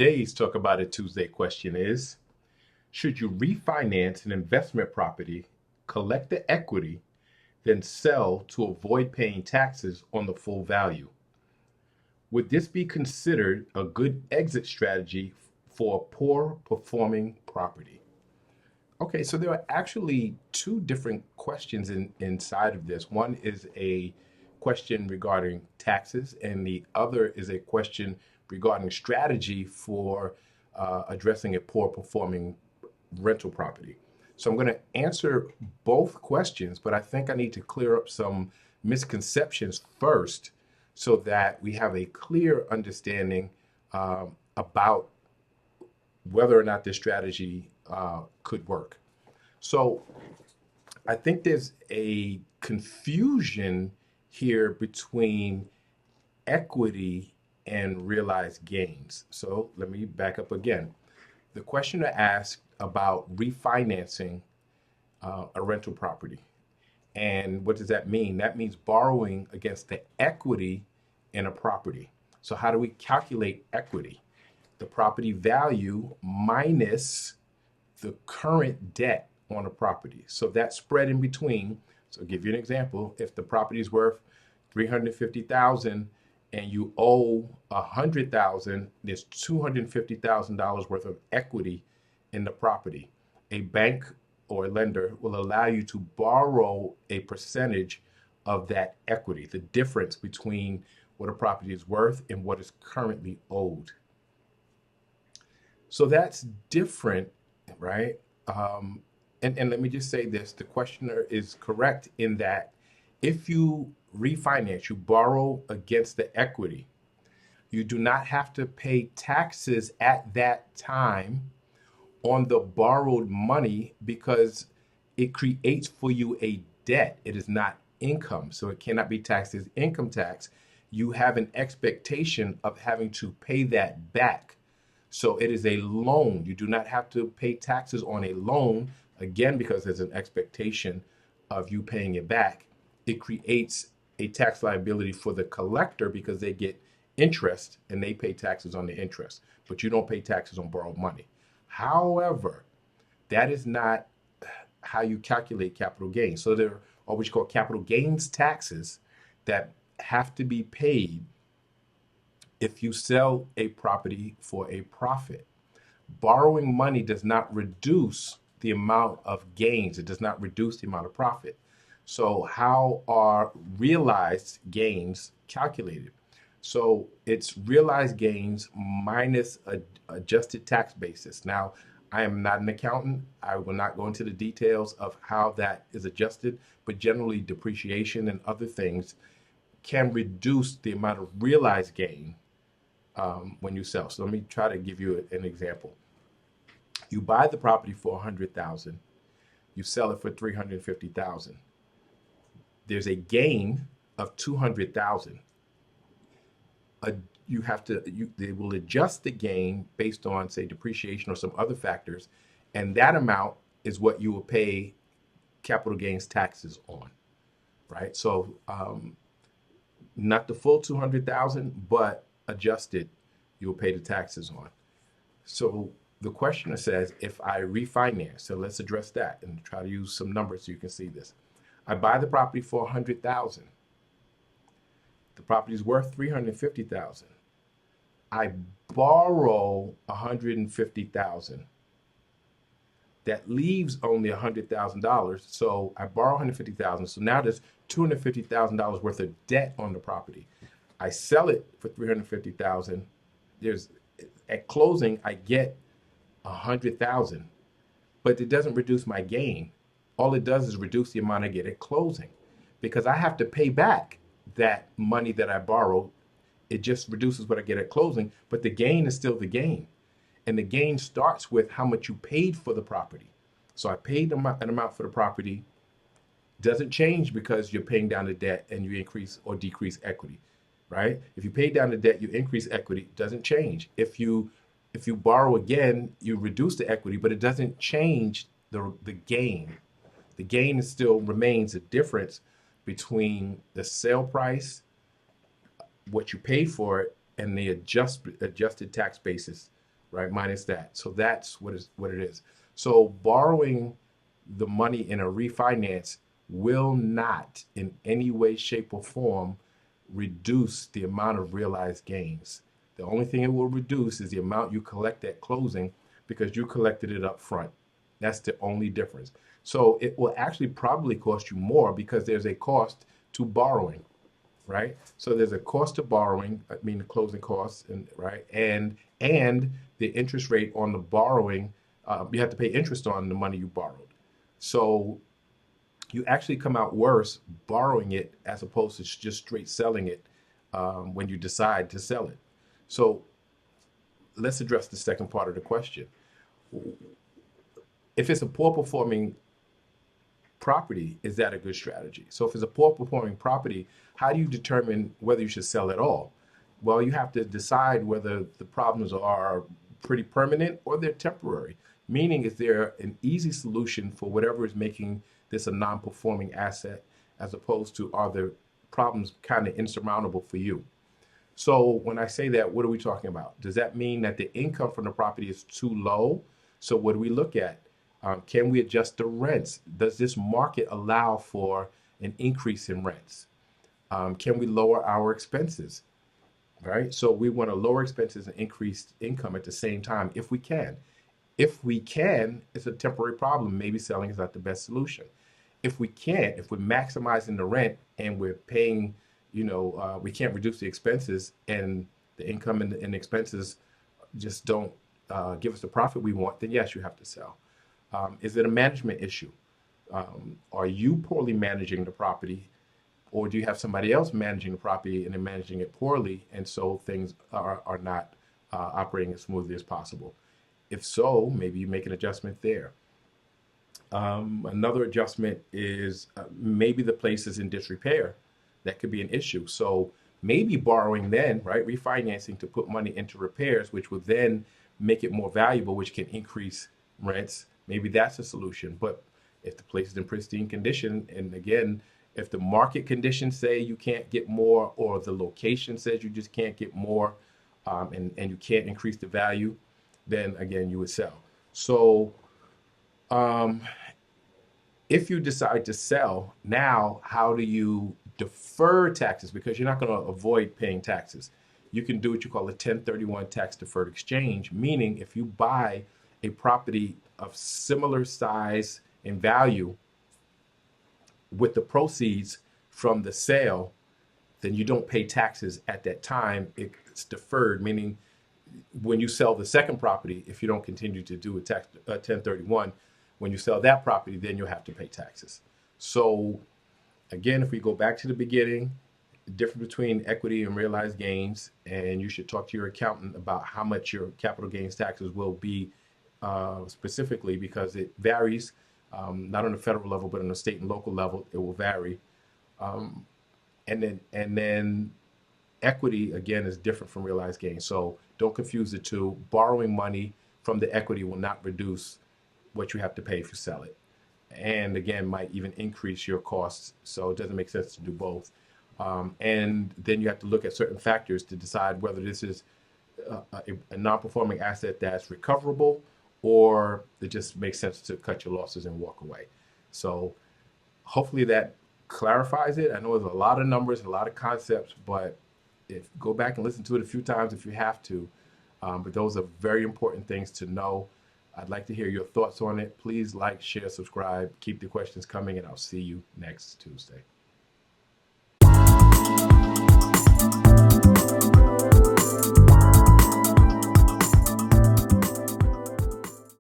Today's Talk About It Tuesday question is, should you refinance an investment property, collect the equity, then sell to avoid paying taxes on the full value? Would this be considered a good exit strategy for a poor performing property? Okay, so there are actually two different questions inside of this. One is a question regarding taxes, and the other is a question regarding strategy for addressing a poor performing rental property. So I'm going to answer both questions, but I think I need to clear up some misconceptions first so that we have a clear understanding about whether or not this strategy could work. So I think there's a confusion here between equity and realized gains. So let me back up again. The questioner asked about refinancing a rental property. And what does that mean? That means borrowing against the equity in a property. So how do we calculate equity? The property value minus the current debt on a property. So that spread in between. So I'll give you an example. If the property is worth $350,000 and you owe $100,000, there's $250,000 worth of equity in the property. A bank or a lender will allow you to borrow a percentage of that equity, the difference between what a property is worth and what is currently owed. So that's different, right? And let me just say this, the questioner is correct in that if you refinance, you borrow against the equity, you do not have to pay taxes at that time on the borrowed money because it creates for you a debt. It is not income, so it cannot be taxed as income tax. You have an expectation of having to pay that back. So it is a loan. You do not have to pay taxes on a loan, again, because there's an expectation of you paying it back. It creates a tax liability for the collector because they get interest and they pay taxes on the interest, but you don't pay taxes on borrowed money. However, that is not how you calculate capital gains. So there are what you call capital gains taxes that have to be paid if you sell a property for a profit. Borrowing money does not reduce the amount of gains. It does not reduce the amount of profit. So how are realized gains calculated? So it's realized gains minus adjusted tax basis. Now, I am not an accountant. I will not go into the details of how that is adjusted, but generally depreciation and other things can reduce the amount of realized gain when you sell. So let me try to give you an example. You buy the property for $100,000. You sell it for $350,000. There's a gain of $200,000. They will adjust the gain based on, say, depreciation or some other factors, and that amount is what you will pay capital gains taxes on, right? So not the full $200,000, but adjusted, you will pay the taxes on. So the questioner says, if I refinance, so let's address that and try to use some numbers so you can see this. I buy the property for $100,000. The property is worth $350,000. I borrow $150,000. That leaves only $100,000. So I borrow $150,000. So now there's $250,000 worth of debt on the property. I sell it for $350,000. At closing, I get $100,000, but it doesn't reduce my gain. All it does is reduce the amount I get at closing because I have to pay back that money that I borrowed. It just reduces what I get at closing, but the gain is still the gain. And the gain starts with how much you paid for the property. So I paid an amount for the property. Doesn't change because you're paying down the debt and you increase or decrease equity, right? If you pay down the debt, you increase equity. Doesn't change. If you borrow again, you reduce the equity, but it doesn't change the gain. The gain still remains a difference between the sale price, what you paid for it, and the adjusted tax basis right? Minus that. So that's what it is. So borrowing the money in a refinance will not in any way, shape, or form reduce the amount of realized gains. The only thing it will reduce is the amount you collect at closing because you collected it up front. That's the only difference. So it will actually probably cost you more because there's a cost to borrowing, right? So there's a cost to borrowing, I mean the closing costs, and right, and the interest rate on the borrowing. You have to pay interest on the money you borrowed. So you actually come out worse borrowing it as opposed to just straight selling it when you decide to sell it. So let's address the second part of the question. If it's a poor performing property, is that a good strategy? So if it's a poor performing property, how do you determine whether you should sell at all? Well, you have to decide whether the problems are pretty permanent or they're temporary. Meaning, is there an easy solution for whatever is making this a non-performing asset, as opposed to are the problems kind of insurmountable for you? So when I say that, what are we talking about? Does that mean that the income from the property is too low? So what do we look at? Can we adjust the rents? Does this market allow for an increase in rents? Can we lower our expenses? Right? So we want to lower expenses and increase income at the same time if we can. If we can, it's a temporary problem. Maybe selling is not the best solution. If we can't, if we're maximizing the rent and we're paying, we can't reduce the expenses and the income and expenses just don't give us the profit we want, then yes, you have to sell. Is it a management issue? Are you poorly managing the property, or do you have somebody else managing the property and they're managing it poorly, and so things are not operating as smoothly as possible? If so, maybe you make an adjustment there. Another adjustment is maybe the place is in disrepair. That could be an issue. So maybe borrowing then, right, refinancing to put money into repairs, which would then make it more valuable, which can increase rents. Maybe that's a solution. But if the place is in pristine condition, and again, if the market conditions say you can't get more, or the location says you just can't get more, and you can't increase the value, then again, you would sell. So if you decide to sell now, how do you defer taxes? Because you're not going to avoid paying taxes. You can do what you call a 1031 tax deferred exchange, meaning if you buy a property of similar size and value with the proceeds from the sale, then you don't pay taxes at that time. It's deferred, meaning when you sell the second property, if you don't continue to do a 1031, when you sell that property, then you'll have to pay taxes. So again, if we go back to the beginning, the difference between equity and realized gains, and you should talk to your accountant about how much your capital gains taxes will be specifically, because it varies, not on a federal level, but on a state and local level, it will vary. And then equity, again, is different from realized gains. So don't confuse the two. Borrowing money from the equity will not reduce what you have to pay if you sell it. And again, might even increase your costs. So it doesn't make sense to do both. And then you have to look at certain factors to decide whether this is a non-performing asset that's recoverable, or it just makes sense to cut your losses and walk away. So hopefully that clarifies it. I know there's a lot of numbers, a lot of concepts, but go back and listen to it a few times if you have to. But those are very important things to know. I'd like to hear your thoughts on it. Please like, share, subscribe, keep the questions coming, and I'll see you next Tuesday.